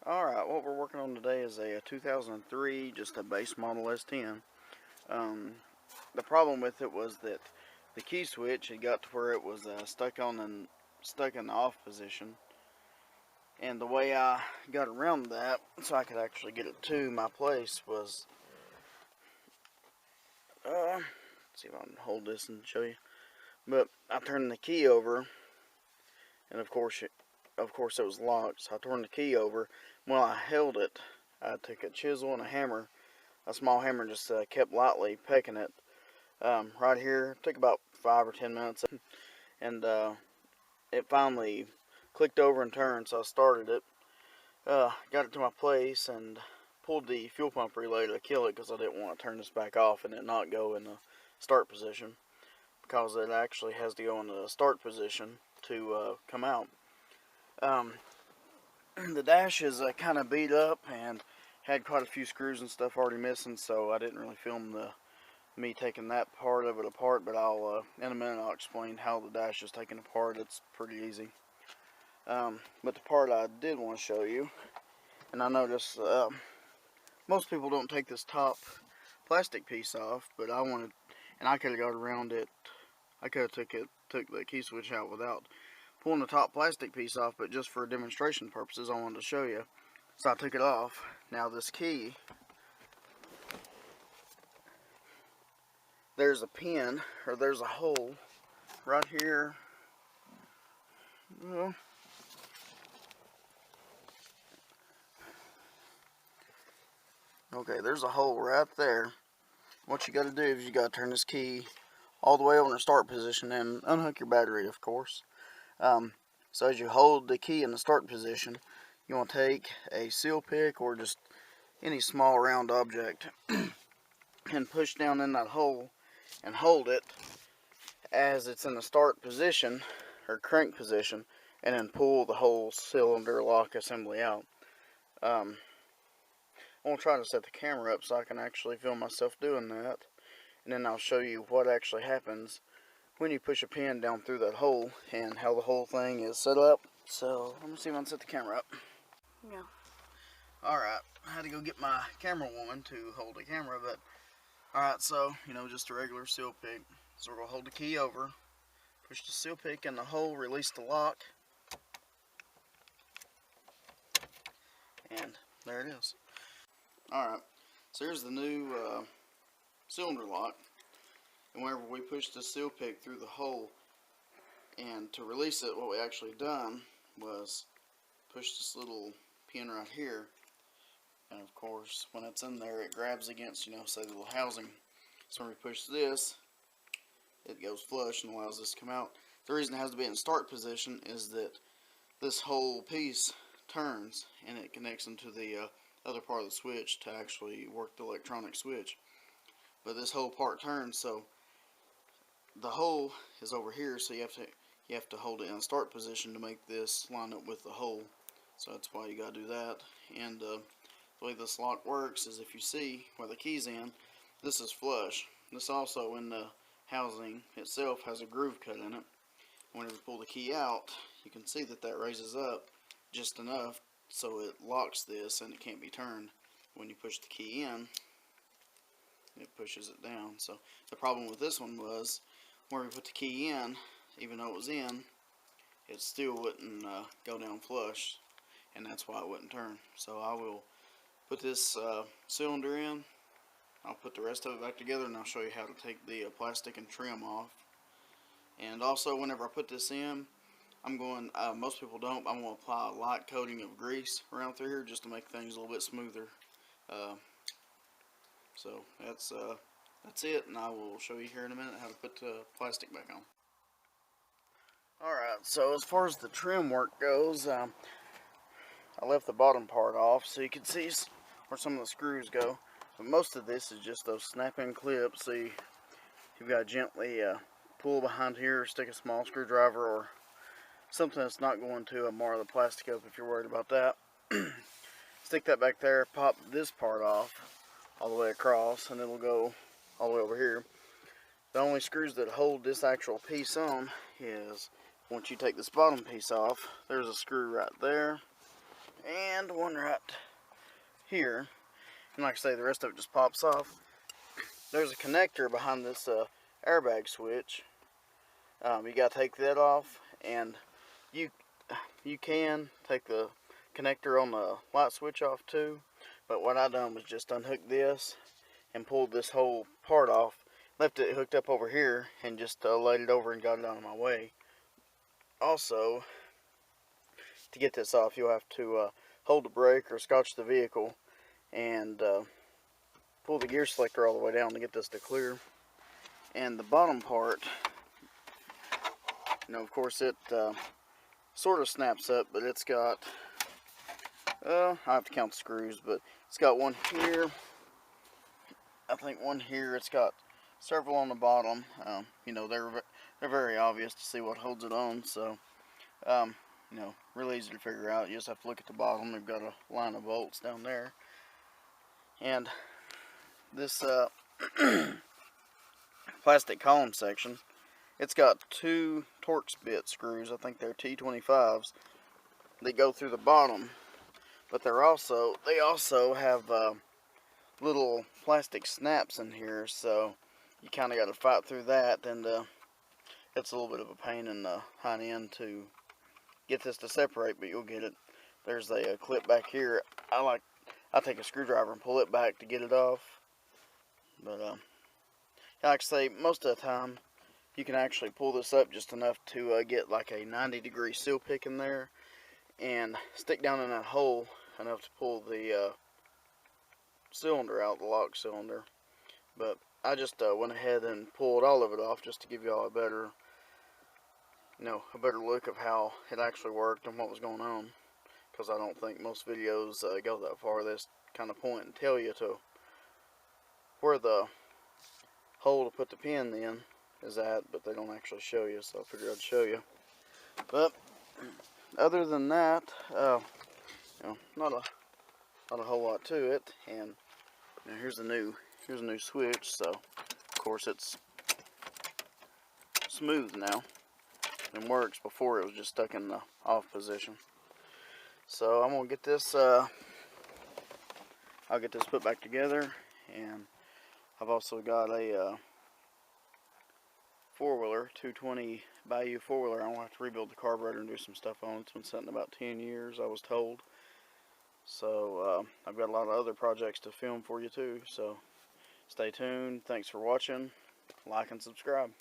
Alright, what we're working on today is a 2003, just a base model S-10. The problem with it was that the key switch had got to where it was stuck in the off position. And the way I got around that, so I could actually get it to my place, was, let's see if I can hold this and show you. But I turned the key over, and of course it was locked, so I turned the key over. While I held it, I took a chisel and a hammer, a small hammer, and just kept lightly pecking it. Right here, it took about 5 or 10 minutes, and it finally clicked over and turned, so I started it. Got it to my place and pulled the fuel pump relay to kill it because I didn't want to turn this back off and it not go in the start position, because it actually has to go in the start position to come out. The dash is kind of beat up and had quite a few screws and stuff already missing, so I didn't really film me taking that part of it apart, but in a minute I'll explain how the dash is taken apart. It's pretty easy. But the part I did want to show you, and I noticed most people don't take this top plastic piece off, but I wanted, and I could have got around it. I could have took the key switch out without pulling the top plastic piece off, but just for demonstration purposes I wanted to show you. So I took it off. Now this key, there's a pin, or there's a hole right here. Well, okay, there's a hole right there. What you got to do is you got to turn this key all the way over in the start position and unhook your battery, of course. So as you hold the key in the start position, you want to take a seal pick or just any small round object and push down in that hole and hold it as it's in the start position or crank position, and then pull the whole cylinder lock assembly out. I'm going to try to set the camera up so I can actually film myself doing that, and then I'll show you what actually happens when you push a pin down through that hole and how the whole thing is set up. So let me see if I can set the camera up. Yeah. Alright, I had to go get my camera woman to hold the camera, but alright, so, just a regular seal pick. So we're going to hold the key over, push the seal pick in the hole, release the lock, and there it is. Alright, so here's the new cylinder lock. And whenever we push the seal pick through the hole, and to release it, what we actually done was push this little pin right here, and of course when it's in there it grabs against, say the little housing. So when we push this, it goes flush and allows this to come out. The reason it has to be in start position is that this whole piece turns and it connects into the other part of the switch to actually work the electronic switch. But this whole part turns, so the hole is over here, so you have to hold it in start position to make this line up with the hole. So that's why you gotta do that. And the way this lock works is, if you see where the key's in, this is flush. This also, in the housing itself, has a groove cut in it. Whenever you pull the key out, you can see that raises up just enough so it locks this and it can't be turned. When you push the key in, it pushes it down. So the problem with this one was, where we put the key in, even though it was in, it still wouldn't go down flush, and that's why it wouldn't turn. So I will put this cylinder in, I'll put the rest of it back together, and I'll show you how to take the plastic and trim off. And also, whenever I put this in, I'm going, most people don't, I'm going to apply a light coating of grease around through here just to make things a little bit smoother. So that's it, and I will show you here in a minute how to put the plastic back on. Alright, so as far as the trim work goes, I left the bottom part off so you can see where some of the screws go. But most of this is just those snap-in clips, so you've got to gently pull behind here, stick a small screwdriver or something that's not going to mar the plastic up if you're worried about that. Stick that back there, pop this part off all the way across, and it'll go all the way over here. The only screws that hold this actual piece on is, once you take this bottom piece off, there's a screw right there, and one right here. And like I say, the rest of it just pops off. There's a connector behind this airbag switch. You got to take that off, and you can take the connector on the light switch off too. But what I done was just unhook this and pulled this whole part off, left it hooked up over here, and just laid it over and got it out of my way. Also, to get this off, you'll have to hold the brake or scotch the vehicle and pull the gear selector all the way down to get this to clear. And the bottom part, of course it sort of snaps up, but it's got, I have to count the screws, but it's got one here, I think one here, it's got several on the bottom. They're very obvious to see what holds it on, so really easy to figure out. You just have to look at the bottom. They've got a line of bolts down there, and this plastic column section, it's got two Torx bit screws. I think they're T25s. They go through the bottom, but they also have little plastic snaps in here, so you kind of got to fight through that, and it's a little bit of a pain in the hind end to get this to separate, but you'll get it. There's a clip back here. I take a screwdriver and pull it back to get it off, but like I say, most of the time you can actually pull this up just enough to get like a 90-degree seal pick in there and stick down in that hole enough to pull the cylinder out, the lock cylinder. But I just went ahead and pulled all of it off just to give you all a better look of how it actually worked and what was going on, because I don't think most videos go that far. This kind of point and tell you to where the hole to put the pin in is at, but they don't actually show you, so I figured I'd show you. But other than that, not a whole lot to it. And here's a new switch, so of course it's smooth now and works. Before it was just stuck in the off position. So I'm gonna get this I'll get this put back together, and I've also got a four-wheeler, 220 Bayou four-wheeler. I'm gonna have to rebuild the carburetor and do some stuff on it. It's been sitting about 10 years, I was told. So I've got a lot of other projects to film for you too, so stay tuned. Thanks for watching. Like and subscribe.